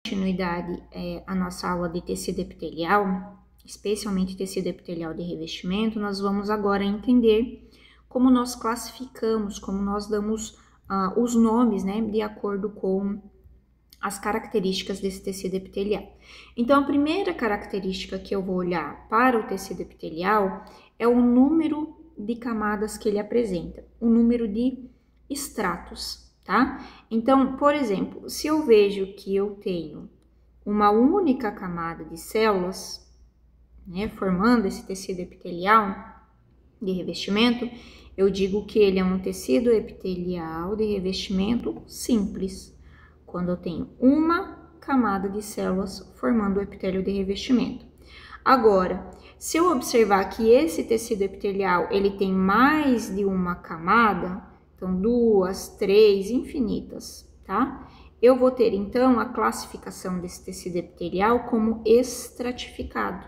Continuidade à nossa aula de tecido epitelial, especialmente tecido epitelial de revestimento, nós vamos agora entender como nós classificamos, como nós damos os nomes, né, de acordo com as características desse tecido epitelial. Então, a primeira característica que eu vou olhar para o tecido epitelial é o número de camadas que ele apresenta, o número de estratos. Tá? Então, por exemplo, se eu vejo que eu tenho uma única camada de células, né, formando esse tecido epitelial de revestimento, eu digo que ele é um tecido epitelial de revestimento simples, quando eu tenho uma camada de células formando o epitélio de revestimento. Agora, se eu observar que esse tecido epitelial ele tem mais de uma camada, então, 2, 3, infinitas, tá? Eu vou ter, então, a classificação desse tecido epitelial como estratificado.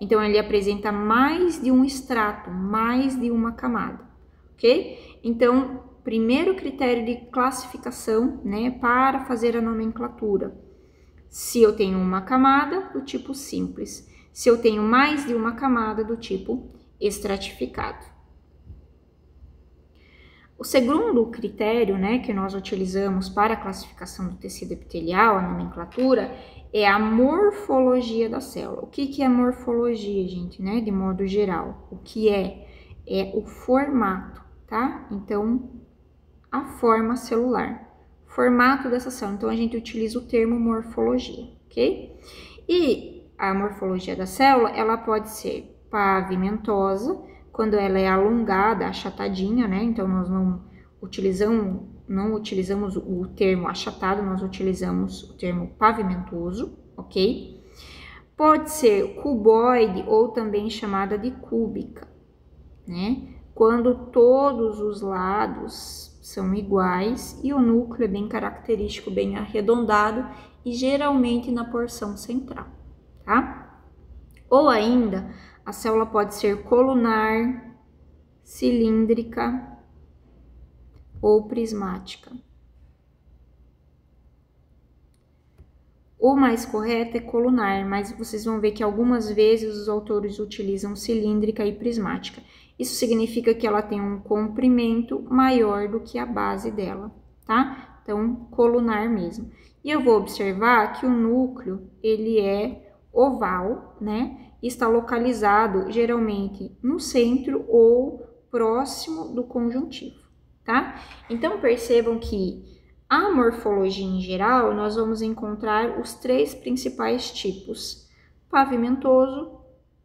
Então, ele apresenta mais de um estrato, mais de uma camada, ok? Então, primeiro critério de classificação, né, para fazer a nomenclatura. Se eu tenho uma camada, do tipo simples. Se eu tenho mais de uma camada, do tipo estratificado. O segundo critério, né, que nós utilizamos para a classificação do tecido epitelial, a nomenclatura, é a morfologia da célula. O que é morfologia, gente, né, de modo geral? O que é? É o formato, tá? Então, a forma celular, formato dessa célula. Então, a gente utiliza o termo morfologia, ok? E a morfologia da célula, ela pode ser pavimentosa, quando ela é alongada, achatadinha, né? Então, nós não utilizamos o termo achatado, nós utilizamos o termo pavimentoso, ok? Pode ser cuboide ou também chamada de cúbica, né? Quando todos os lados são iguais e o núcleo é bem característico, bem arredondado e geralmente na porção central, tá? Ou ainda, a célula pode ser colunar, cilíndrica ou prismática. O mais correto é colunar, mas vocês vão ver que algumas vezes os autores utilizam cilíndrica e prismática. Isso significa que ela tem um comprimento maior do que a base dela, tá? Então, colunar mesmo. E eu vou observar que o núcleo, ele é oval, né? Está localizado geralmente no centro ou próximo do conjuntivo, tá? Então, percebam que a morfologia em geral, nós vamos encontrar os três principais tipos: pavimentoso,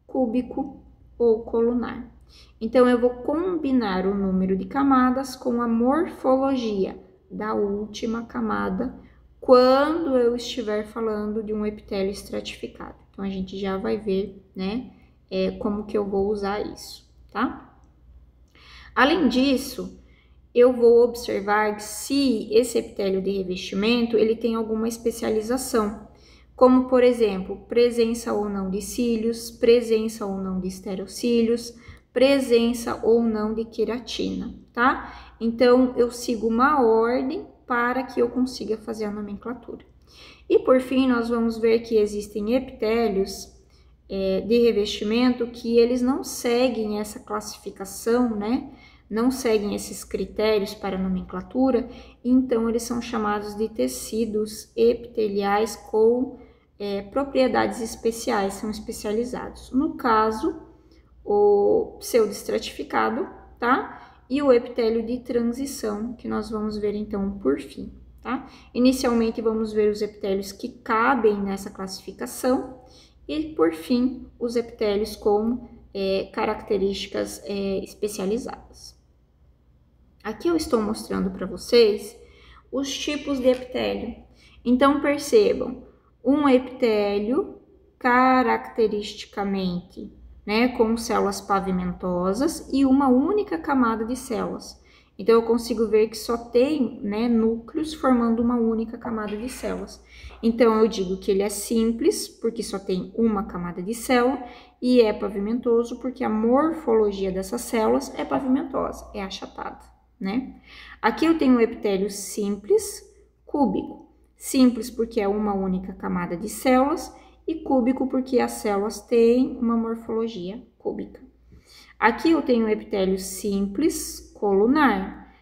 cúbico ou colunar. Então, eu vou combinar o número de camadas com a morfologia da última camada quando eu estiver falando de um epitélio estratificado. Então, a gente já vai ver, né, como que eu vou usar isso, tá? Além disso, eu vou observar se esse epitélio de revestimento, ele tem alguma especialização, como, por exemplo, presença ou não de cílios, presença ou não de estereocílios, presença ou não de queratina, tá? Então, eu sigo uma ordem para que eu consiga fazer a nomenclatura. E por fim, nós vamos ver que existem epitélios de revestimento que eles não seguem essa classificação, né? Não seguem esses critérios para a nomenclatura, então eles são chamados de tecidos epiteliais com propriedades especiais, são especializados. No caso, o pseudoestratificado, tá? E o epitélio de transição, que nós vamos ver então por fim. Tá? Inicialmente, vamos ver os epitélios que cabem nessa classificação e, por fim, os epitélios com características especializadas. Aqui eu estou mostrando para vocês os tipos de epitélio. Então, percebam, um epitélio caracteristicamente, né, com células pavimentosas e uma única camada de células. Então, eu consigo ver que só tem, né, núcleos formando uma única camada de células. Então, eu digo que ele é simples, porque só tem uma camada de célula, e é pavimentoso, porque a morfologia dessas células é pavimentosa, é achatada, né? Aqui eu tenho um epitélio simples, cúbico. Simples porque é uma única camada de células e cúbico porque as células têm uma morfologia cúbica. Aqui eu tenho um epitélio simples colunar,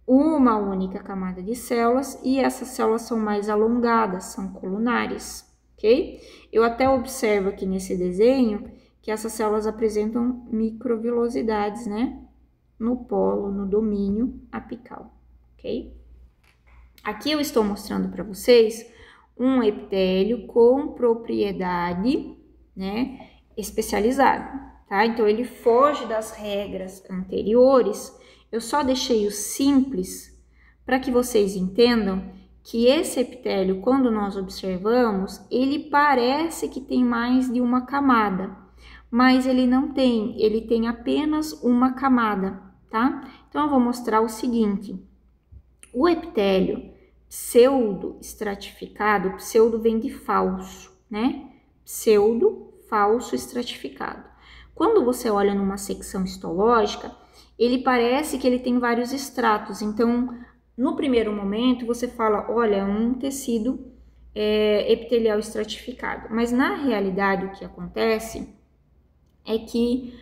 uma única camada de células e essas células são mais alongadas, são colunares, ok? Eu até observo aqui nesse desenho que essas células apresentam microvilosidades, né? No polo, no domínio apical, ok? Aqui eu estou mostrando para vocês um epitélio com propriedade, né, especializada, tá? Então, ele foge das regras anteriores. Eu só deixei o simples para que vocês entendam que esse epitélio, quando nós observamos, ele parece que tem mais de uma camada, mas ele não tem, ele tem apenas uma camada, tá? Então, eu vou mostrar o seguinte, o epitélio pseudo estratificado, pseudo vem de falso, né? Pseudo, falso, estratificado. Quando você olha numa secção histológica, ele parece que ele tem vários estratos. Então, no primeiro momento, você fala, olha, é um tecido epitelial estratificado. Mas, na realidade, o que acontece é que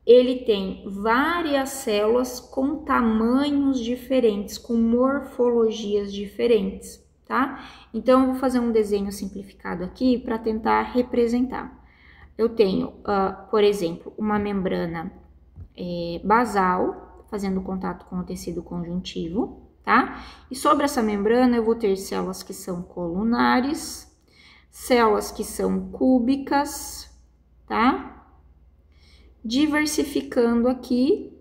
ele tem várias células com tamanhos diferentes, com morfologias diferentes, tá? Então, eu vou fazer um desenho simplificado aqui para tentar representar. Eu tenho, por exemplo, uma membrana basal, fazendo contato com o tecido conjuntivo, tá? E sobre essa membrana eu vou ter células que são colunares, células que são cúbicas, tá? Diversificando aqui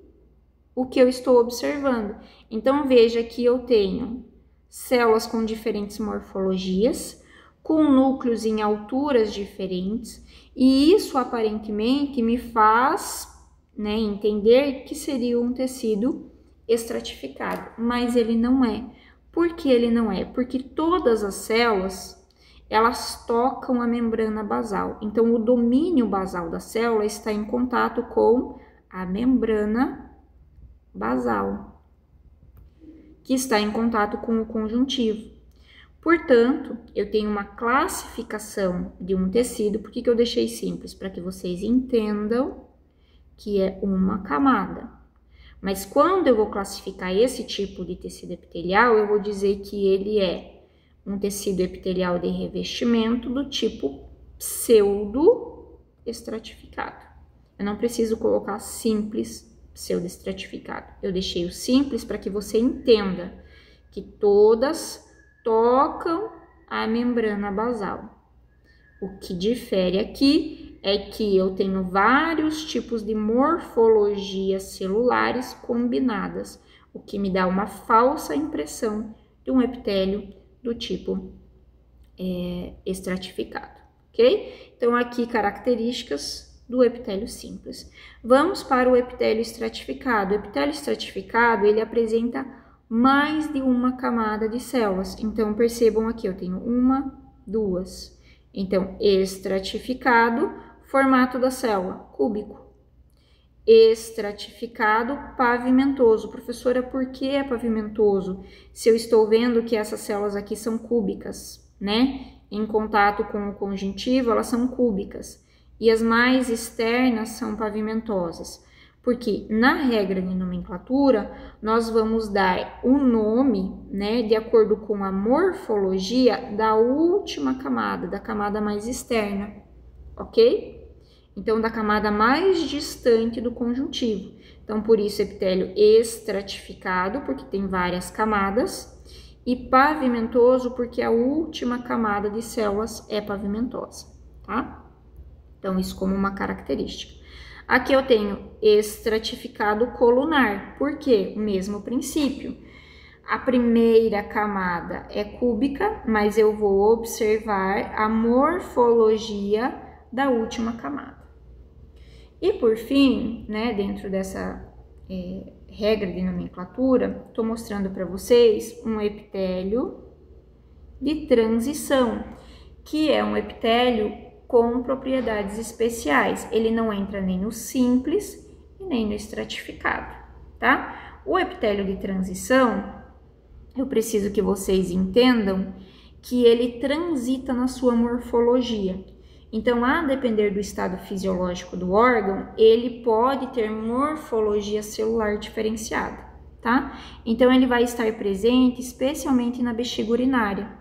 o que eu estou observando. Então, veja que eu tenho células com diferentes morfologias, com núcleos em alturas diferentes, e isso aparentemente me faz, né, entender que seria um tecido estratificado, mas ele não é. Por que ele não é? Porque todas as células elas tocam a membrana basal. Então, o domínio basal da célula está em contato com a membrana basal, que está em contato com o conjuntivo. Portanto, eu tenho uma classificação de um tecido. Por que eu deixei simples? Para que vocês entendam que é uma camada. Mas quando eu vou classificar esse tipo de tecido epitelial, eu vou dizer que ele é um tecido epitelial de revestimento do tipo pseudo-estratificado. Eu não preciso colocar simples pseudo-estratificado. Eu deixei o simples para que você entenda que todas tocam a membrana basal. O que difere aqui é que eu tenho vários tipos de morfologias celulares combinadas, o que me dá uma falsa impressão de um epitélio do tipo estratificado, ok? Então, aqui características do epitélio simples. Vamos para o epitélio estratificado. O epitélio estratificado, ele apresenta mais de uma camada de células. Então, percebam aqui, eu tenho uma, duas. Então, estratificado, formato da célula, cúbico. Estratificado, pavimentoso. Professora, por que é pavimentoso? Se eu estou vendo que essas células aqui são cúbicas, né? Em contato com o conjuntivo, elas são cúbicas. E as mais externas são pavimentosas. Porque na regra de nomenclatura, nós vamos dar o nome, né? De acordo com a morfologia da última camada, da camada mais externa, ok? Então, da camada mais distante do conjuntivo. Então, por isso, epitélio estratificado, porque tem várias camadas, e pavimentoso, porque a última camada de células é pavimentosa, tá? Então, isso como uma característica. Aqui eu tenho estratificado colunar, por quê? O mesmo princípio. A primeira camada é cúbica, mas eu vou observar a morfologia da última camada. E por fim, né, dentro dessa regra de nomenclatura, estou mostrando para vocês um epitélio de transição, que é um epitélio com propriedades especiais. Ele não entra nem no simples e nem no estratificado, tá? O epitélio de transição, eu preciso que vocês entendam que ele transita na sua morfologia. Então, a depender do estado fisiológico do órgão, ele pode ter morfologia celular diferenciada, tá? Então, ele vai estar presente especialmente na bexiga urinária.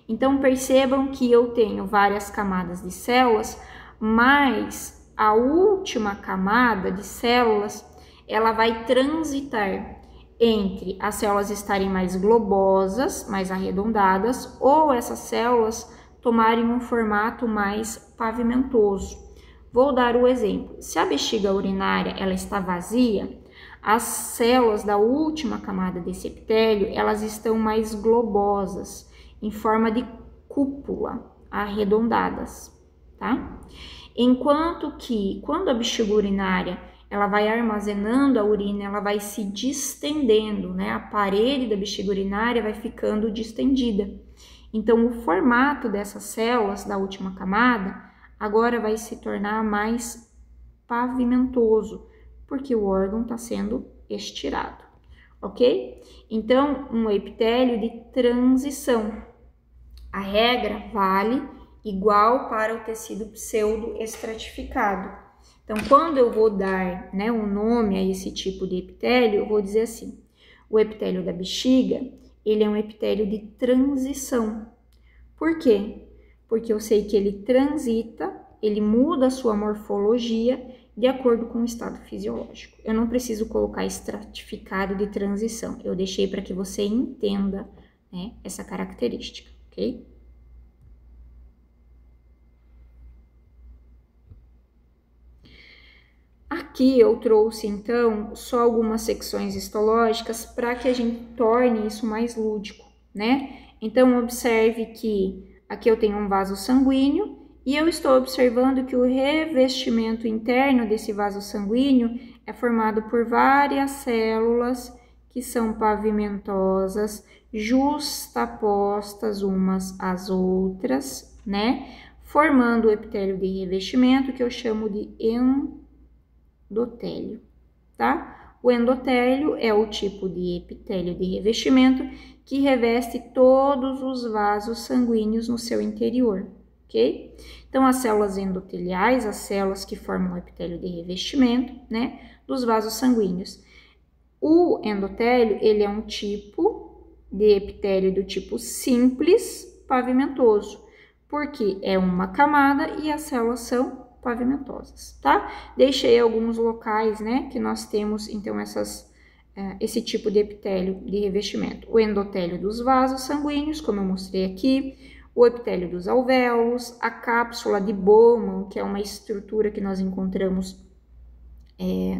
Então, percebam que eu tenho várias camadas de células, mas a última camada de células, ela vai transitar entre as células estarem mais globosas, mais arredondadas, ou essas células tomarem um formato mais pavimentoso. Vou dar o exemplo. Se a bexiga urinária ela está vazia, as células da última camada desse epitélio, elas estão mais globosas, em forma de cúpula, arredondadas, tá? Enquanto que, quando a bexiga urinária ela vai armazenando a urina, ela vai se distendendo, né? A parede da bexiga urinária vai ficando distendida. Então, o formato dessas células da última camada agora vai se tornar mais pavimentoso, porque o órgão está sendo estirado, ok? Então, um epitélio de transição. A regra vale igual para o tecido pseudo-estratificado. Então, quando eu vou dar, né, um nome a esse tipo de epitélio, eu vou dizer assim, o epitélio da bexiga, ele é um epitélio de transição. Por quê? Porque eu sei que ele transita, ele muda a sua morfologia de acordo com o estado fisiológico. Eu não preciso colocar estratificado de transição, eu deixei para que você entenda, né, essa característica, ok? Aqui eu trouxe, então, só algumas secções histológicas para que a gente torne isso mais lúdico, né? Então, observe que aqui eu tenho um vaso sanguíneo e eu estou observando que o revestimento interno desse vaso sanguíneo é formado por várias células que são pavimentosas, justapostas umas às outras, né? Formando o epitélio de revestimento que eu chamo de endotélio, tá? O endotélio é o tipo de epitélio de revestimento que reveste todos os vasos sanguíneos no seu interior, ok? Então, as células endoteliais, as células que formam o epitélio de revestimento, né, dos vasos sanguíneos. O endotélio, ele é um tipo de epitélio do tipo simples pavimentoso, porque é uma camada e as células são pavimentosas, tá? Deixei alguns locais, né, que nós temos, então, esse tipo de epitélio de revestimento. O endotélio dos vasos sanguíneos, como eu mostrei aqui, o epitélio dos alvéolos, a cápsula de Bowman, que é uma estrutura que nós encontramos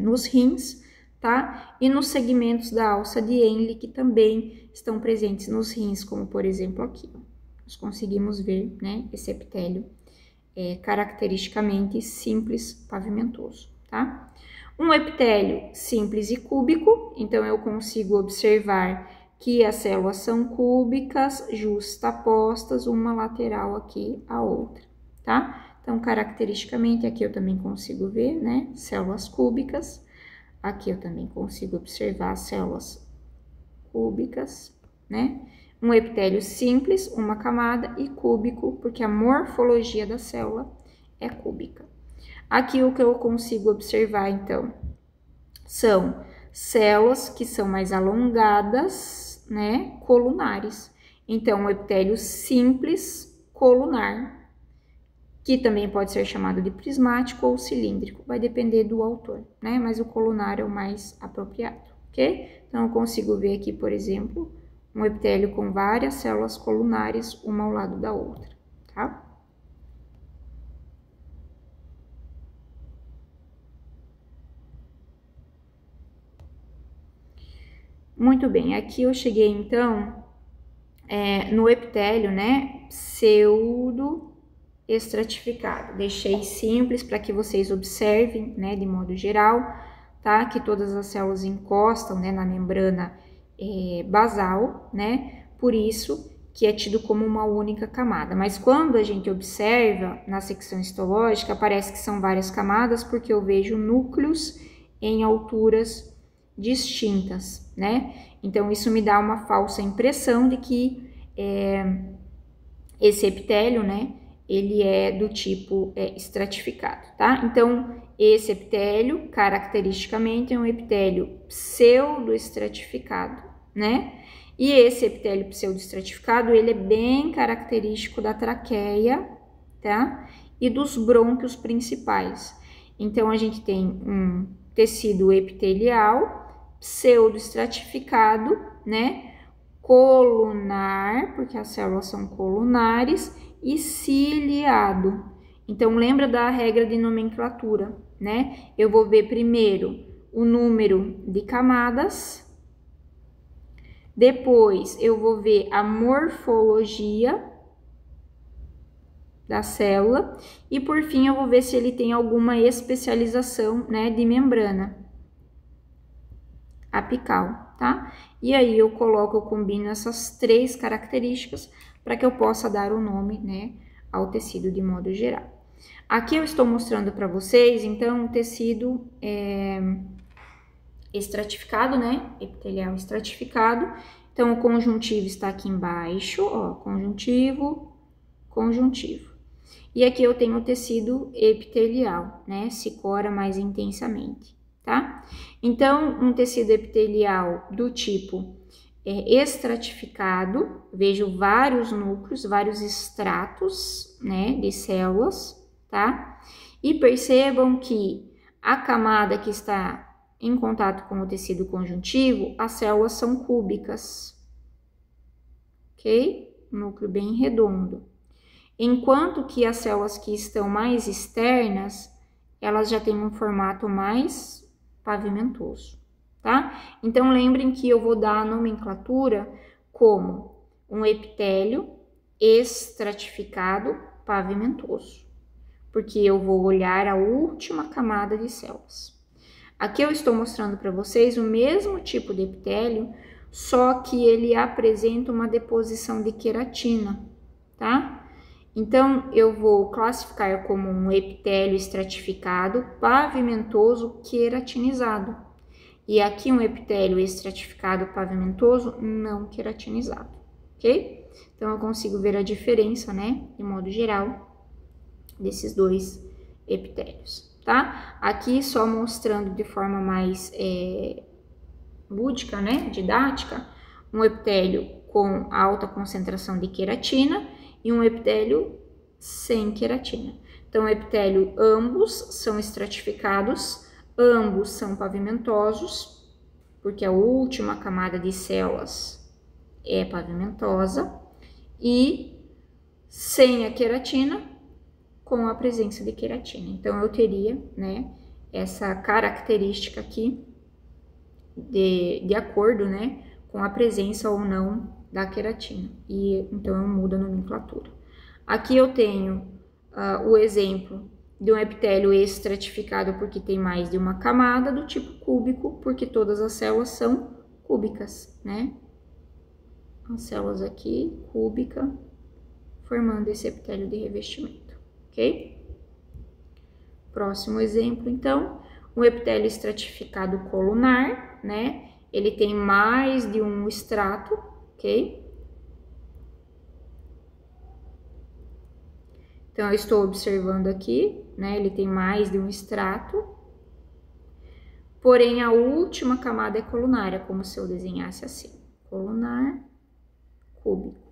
nos rins, tá? E nos segmentos da alça de Henle, que também estão presentes nos rins, como por exemplo aqui. Nós conseguimos ver, né, esse epitélio caracteristicamente simples pavimentoso, tá? Um epitélio simples e cúbico, então eu consigo observar que as células são cúbicas, justapostas, uma lateral aqui à outra, tá? Então, caracteristicamente, aqui eu também consigo ver, né, células cúbicas. Aqui eu também consigo observar células cúbicas, né? Um epitélio simples, uma camada, e cúbico, porque a morfologia da célula é cúbica. Aqui o que eu consigo observar, então, são células que são mais alongadas, né, colunares. Então, o epitélio simples colunar, que também pode ser chamado de prismático ou cilíndrico, vai depender do autor, né? Mas o colunar é o mais apropriado, ok? Então, eu consigo ver aqui, por exemplo, um epitélio com várias células colunares, uma ao lado da outra, tá? Muito bem, aqui eu cheguei, então, no epitélio, né, pseudo-estratificado. Deixei simples para que vocês observem, né, de modo geral, tá? Que todas as células encostam, né, na membrana basal, né? Por isso que é tido como uma única camada. Mas quando a gente observa na secção histológica, parece que são várias camadas, porque eu vejo núcleos em alturas distintas, né? Então, isso me dá uma falsa impressão de que esse epitélio, né, ele é do tipo estratificado, tá? Então, esse epitélio, caracteristicamente, é um epitélio pseudoestratificado, né? E esse epitélio pseudoestratificado, ele é bem característico da traqueia, tá? E dos brônquios principais. Então, a gente tem um tecido epitelial pseudoestratificado, né? Colunar, porque as células são colunares, e ciliado. Então, lembra da regra de nomenclatura, né? Eu vou ver primeiro o número de camadas, depois eu vou ver a morfologia da célula e, por fim, eu vou ver se ele tem alguma especialização, né, de membrana apical, tá? E aí eu combino essas três características para que eu possa dar o nome, né, ao tecido de modo geral. Aqui eu estou mostrando para vocês, então, o tecido estratificado, né, epitelial estratificado. Então, o conjuntivo está aqui embaixo, ó, conjuntivo, conjuntivo. E aqui eu tenho o tecido epitelial, né, se cora mais intensamente, tá? Então, um tecido epitelial do tipo estratificado, vejo vários núcleos, vários estratos, né, de células, tá? E percebam que a camada que está em contato com o tecido conjuntivo, as células são cúbicas, ok? Núcleo bem redondo. Enquanto que as células que estão mais externas, elas já têm um formato mais pavimentoso, tá? Então, lembrem que eu vou dar a nomenclatura como um epitélio estratificado pavimentoso, porque eu vou olhar a última camada de células. Aqui eu estou mostrando para vocês o mesmo tipo de epitélio, só que ele apresenta uma deposição de queratina, tá? Então, eu vou classificar como um epitélio estratificado pavimentoso queratinizado. E aqui um epitélio estratificado pavimentoso não queratinizado, ok? Então, eu consigo ver a diferença, né, de modo geral, desses dois epitélios, tá? Aqui só mostrando de forma mais lúdica, né, didática, um epitélio com alta concentração de queratina e um epitélio sem queratina. Então, o epitélio, ambos são estratificados, ambos são pavimentosos, porque a última camada de células é pavimentosa, e sem a queratina, com a presença de queratina. Então, eu teria, né, essa característica aqui de acordo, né, com a presença ou não da queratina. E então eu mudo a nomenclatura. Aqui eu tenho o exemplo de um epitélio estratificado porque tem mais de uma camada, do tipo cúbico, porque todas as células são cúbicas, né? As células aqui, cúbica, formando esse epitélio de revestimento, ok? Próximo exemplo, então, um epitélio estratificado colunar, né? Ele tem mais de um estrato, ok? Então, eu estou observando aqui, né? Ele tem mais de um estrato, porém, a última camada é colunar, é como se eu desenhasse assim, colunar, cúbico.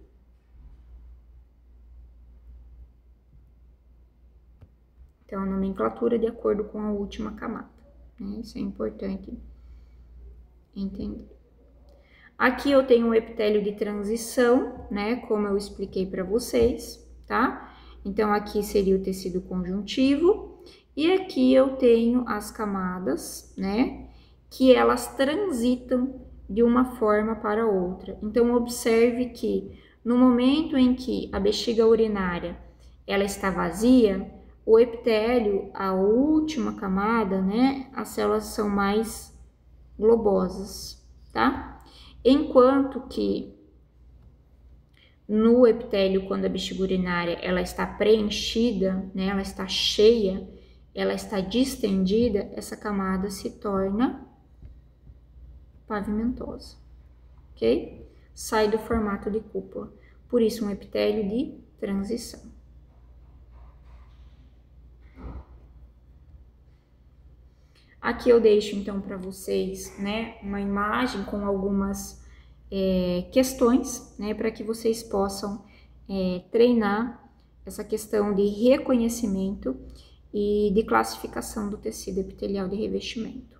Então, a nomenclatura de acordo com a última camada, né? Isso é importante entender. Aqui eu tenho um epitélio de transição, né? Como eu expliquei para vocês, tá? Então, aqui seria o tecido conjuntivo. E aqui eu tenho as camadas, né? Que elas transitam de uma forma para outra. Então, observe que no momento em que a bexiga urinária ela está vazia, o epitélio, a última camada, né? As células são mais globosas, tá? Enquanto que no epitélio, quando a bexiga urinária ela está preenchida, né? Ela está cheia, ela está distendida, essa camada se torna pavimentosa, ok? Sai do formato de cúpula. Por isso, um epitélio de transição. Aqui eu deixo então para vocês, né, uma imagem com algumas questões, né, para que vocês possam treinar essa questão de reconhecimento e de classificação do tecido epitelial de revestimento.